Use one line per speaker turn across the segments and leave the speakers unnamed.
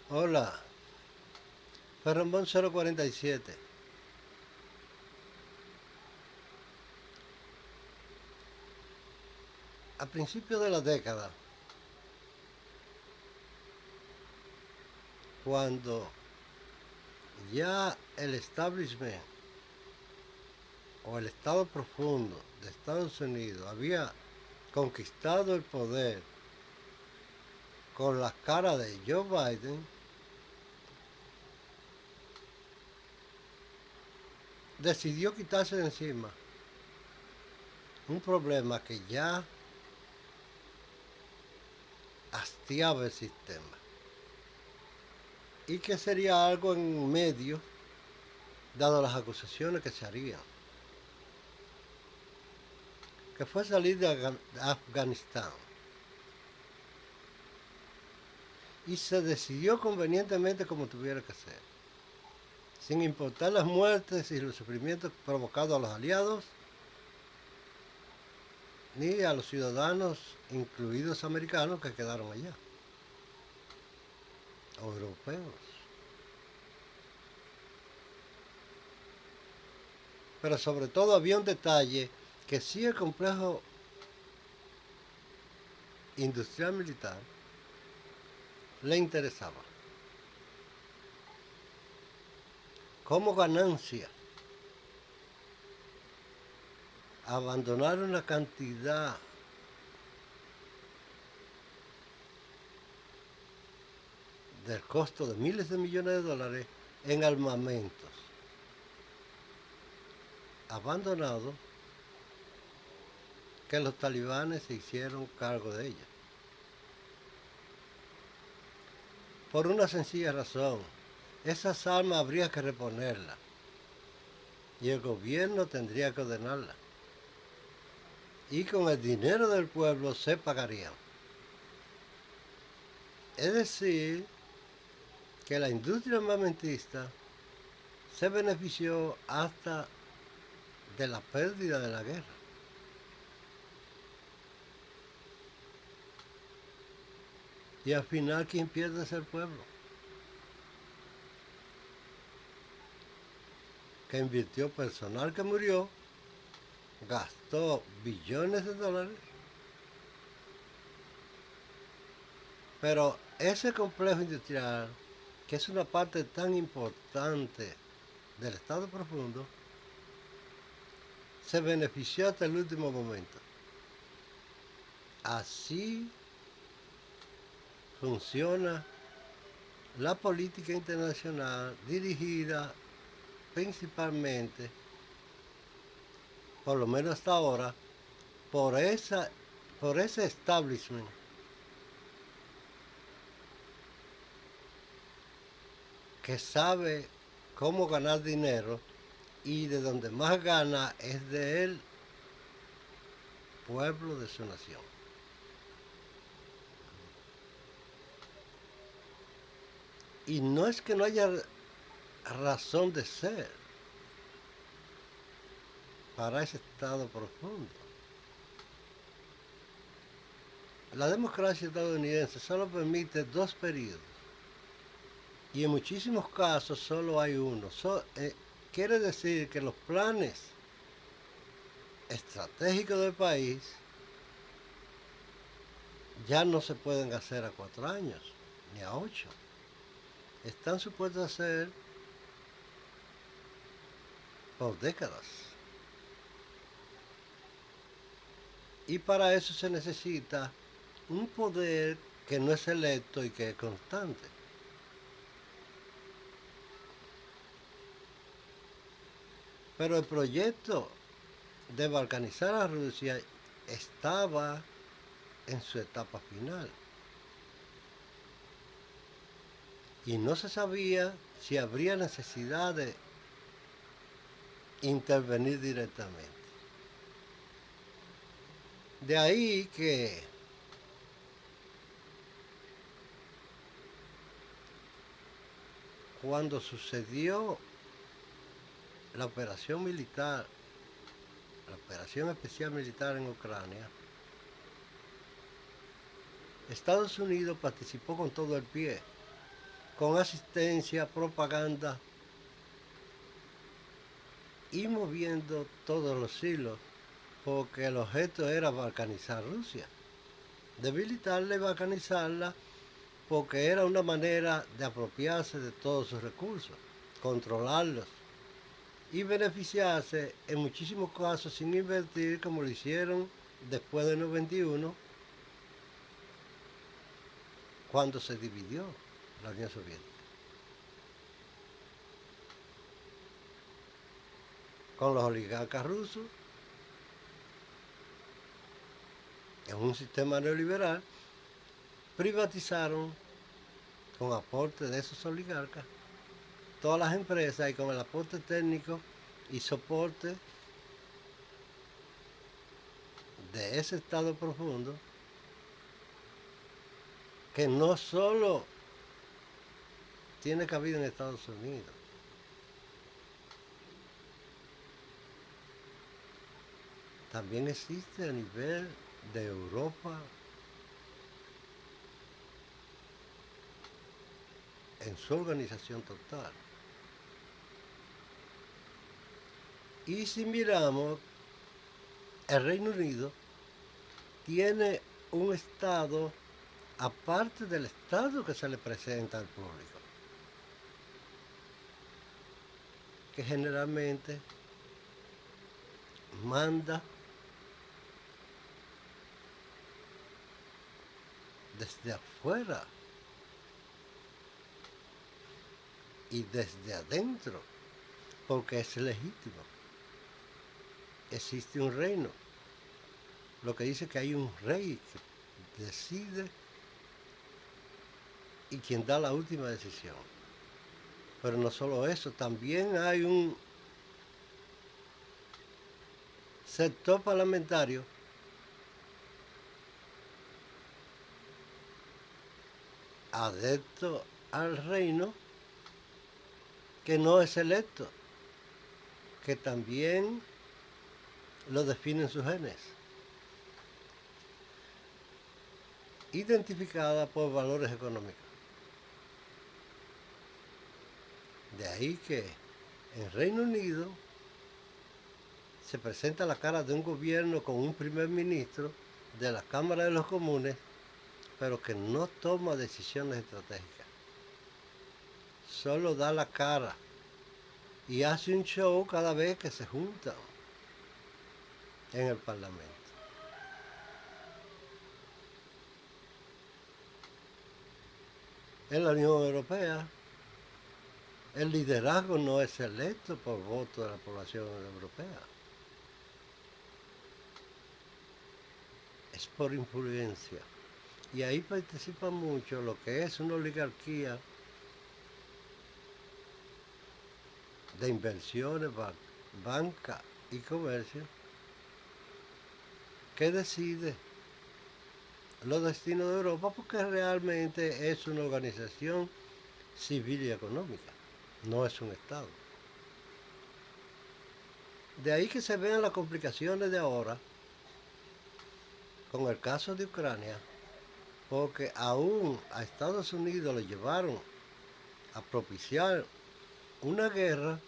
Hola, Ferrambón 047. A principios de la década, cuando ya el establishment o el Estado profundo de Estados Unidos había conquistado el poder con la cara de Joe Biden, decidió quitarse de encima un problema que ya hastiaba el sistema y que sería algo en medio, dado las acusaciones que se harían, que fue salir de Afganistán. Y se decidió convenientemente como tuviera que ser, sin importar las muertes y los sufrimientos provocados a los aliados, ni a los ciudadanos, incluidos americanos, que quedaron allá, o europeos. Pero sobre todo había un detalle que sí el complejo industrial militar le interesaba. Como ganancia, abandonar una cantidad del costo de miles de millones de dólares en armamentos abandonados que los talibanes se hicieron cargo de ella. Por una sencilla razón, esas armas habría que reponerlas y el gobierno tendría que ordenarlas. Y con el dinero del pueblo se pagarían. Es decir, que la industria armamentista se benefició hasta de la pérdida de la guerra. Y al final quien pierde es el pueblo, que invirtió personal que murió, gastó billones de dólares, pero ese complejo industrial, que es una parte tan importante del Estado profundo, se benefició hasta el último momento. Así funciona la política internacional dirigida principalmente, por lo menos hasta ahora, por, por ese establishment que sabe cómo ganar dinero y de donde más gana es del pueblo de su nación. Y no es que no haya razón de ser para ese estado profundo. La democracia estadounidense solo permite 2 periodos y en muchísimos casos solo hay uno. Quiere decir que los planes estratégicos del país ya no se pueden hacer a 4 años ni a 8. Están supuestos a ser por décadas. Y para eso se necesita un poder que no es electo y que es constante. Pero el proyecto de balcanizar a Rusia estaba en su etapa final. Y no se sabía si habría necesidad de intervenir directamente. De ahí que cuando sucedió la operación militar, la operación especial militar en Ucrania, Estados Unidos participó con todo el pie, con asistencia, propaganda y moviendo todos los hilos, porque el objeto era balcanizar Rusia, debilitarla y balcanizarla, porque era una manera de apropiarse de todos sus recursos, controlarlos y beneficiarse en muchísimos casos sin invertir, como lo hicieron después del 91, cuando se dividió la Unión Soviética. Con los oligarcas rusos, en un sistema neoliberal, privatizaron con aporte de esos oligarcas todas las empresas y con el aporte técnico y soporte de ese Estado profundo, que no solo tiene cabida en Estados Unidos, también existe a nivel de Europa en su organización total. Y si miramos, el Reino Unido tiene un Estado aparte del Estado que se le presenta al público, que generalmente manda desde afuera y desde adentro, porque es legítimo. Existe un reino, lo que dice que hay un rey que decide y quien da la última decisión. Pero no solo eso, también hay un sector parlamentario adepto al reino que no es electo, que también lo definen sus genes, identificada por valores económicos. De ahí que en Reino Unido se presenta la cara de un gobierno con un primer ministro de la Cámara de los Comunes, pero que no toma decisiones estratégicas. Solo da la cara y hace un show cada vez que se juntan en el Parlamento. En la Unión Europea, el liderazgo no es electo por voto de la población europea, es por influencia. Y ahí participa mucho lo que es una oligarquía de inversiones, banca y comercio, que decide los destinos de Europa, porque realmente es una organización civil y económica, no es un Estado. De ahí que se vean las complicaciones de ahora con el caso de Ucrania, porque aún a Estados Unidos le llevaron a propiciar una guerra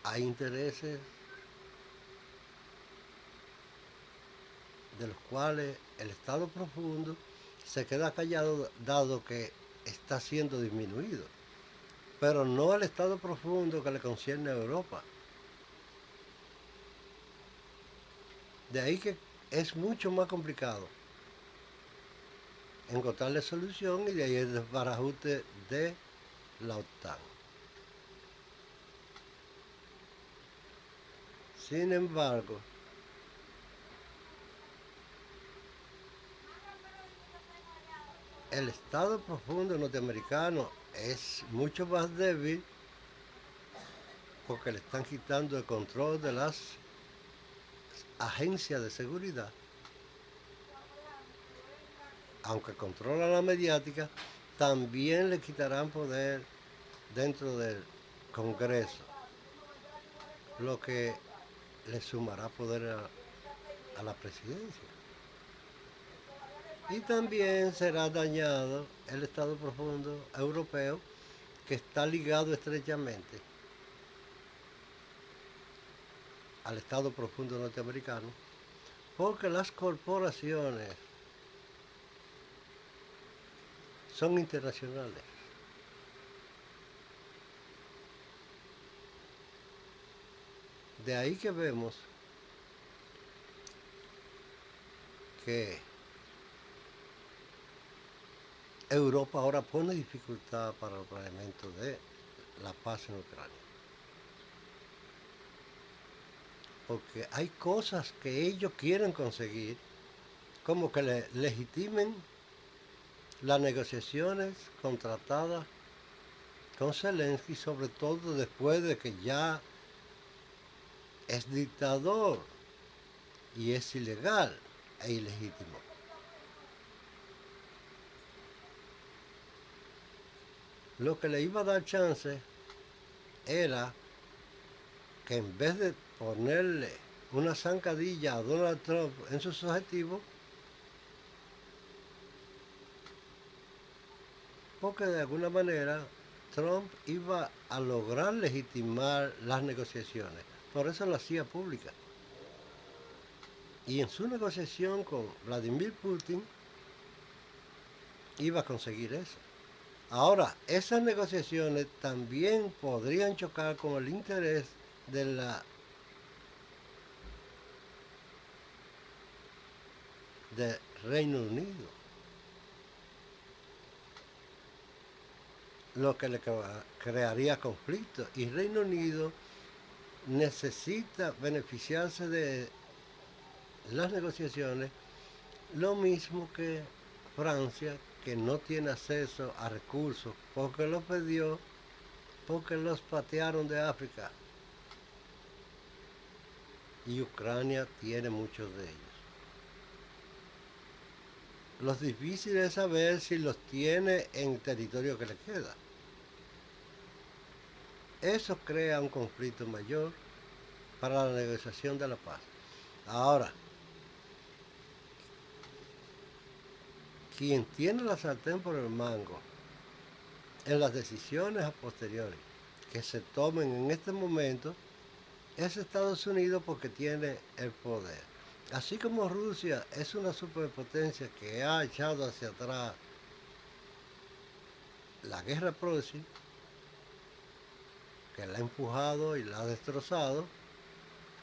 a intereses de los cuales el Estado profundo se queda callado, dado que está siendo disminuido, pero no el Estado profundo que le concierne a Europa. De ahí que es mucho más complicado encontrarle solución, y de ahí el desbarajuste de la OTAN. Sin embargo, el Estado profundo norteamericano es mucho más débil porque le están quitando el control de las agencias de seguridad, aunque controlan la mediática, también le quitarán poder dentro del Congreso, lo que le sumará poder a la presidencia. Y también será dañado el Estado profundo europeo, que está ligado estrechamente al Estado profundo norteamericano, porque las corporaciones son internacionales. De ahí que vemos que Europa ahora pone dificultad para el planeamiento de la paz en Ucrania. Porque hay cosas que ellos quieren conseguir, como que legitimen las negociaciones contratadas con Zelensky, sobre todo después de que ya es dictador y es ilegal e ilegítimo. Lo que le iba a dar chance era que en vez de ponerle una zancadilla a Donald Trump en sus objetivos, porque de alguna manera Trump iba a lograr legitimar las negociaciones. Por eso lo hacía pública. Y en su negociación con Vladimir Putin iba a conseguir eso. Ahora, esas negociaciones también podrían chocar con el interés de Reino Unido, lo que le crearía conflicto. Y Reino Unido necesita beneficiarse de las negociaciones, lo mismo que Francia, que no tiene acceso a recursos porque los perdió, porque los patearon de África. Y Ucrania tiene muchos de ellos. Lo difícil es saber si los tiene en el territorio que le queda. Eso crea un conflicto mayor para la negociación de la paz. Ahora, quien tiene la sartén por el mango en las decisiones a posteriori que se tomen en este momento es Estados Unidos, porque tiene el poder. Así como Rusia es una superpotencia que ha echado hacia atrás la guerra próxima, que la ha empujado y la ha destrozado,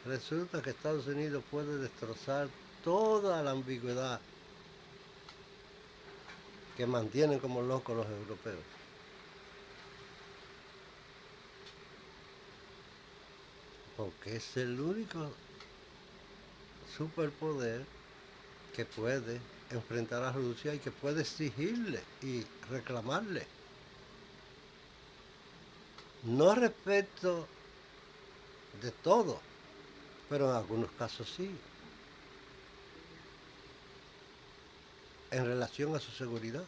resulta que Estados Unidos puede destrozar toda la ambigüedad que mantienen como locos los europeos. Porque es el único superpoder que puede enfrentar a Rusia y que puede exigirle y reclamarle. No respecto de todo, pero en algunos casos sí, en relación a su seguridad.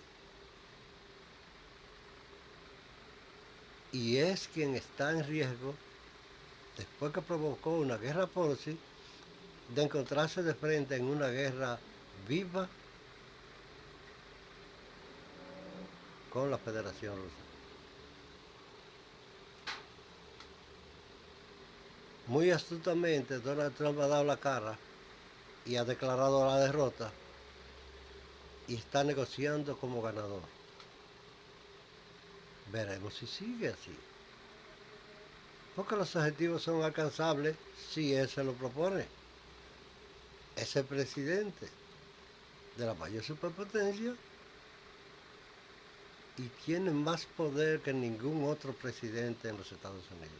Y es quien está en riesgo, después que provocó una guerra por sí, de encontrarse de frente en una guerra viva con la Federación Rusa. Muy astutamente Donald Trump ha dado la cara y ha declarado la derrota y está negociando como ganador. Veremos si sigue así. Porque los objetivos son alcanzables si él se lo propone. Es el presidente de la mayor superpotencia y tiene más poder que ningún otro presidente en los Estados Unidos.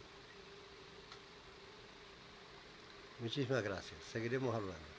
Muchísimas gracias. Seguiremos hablando.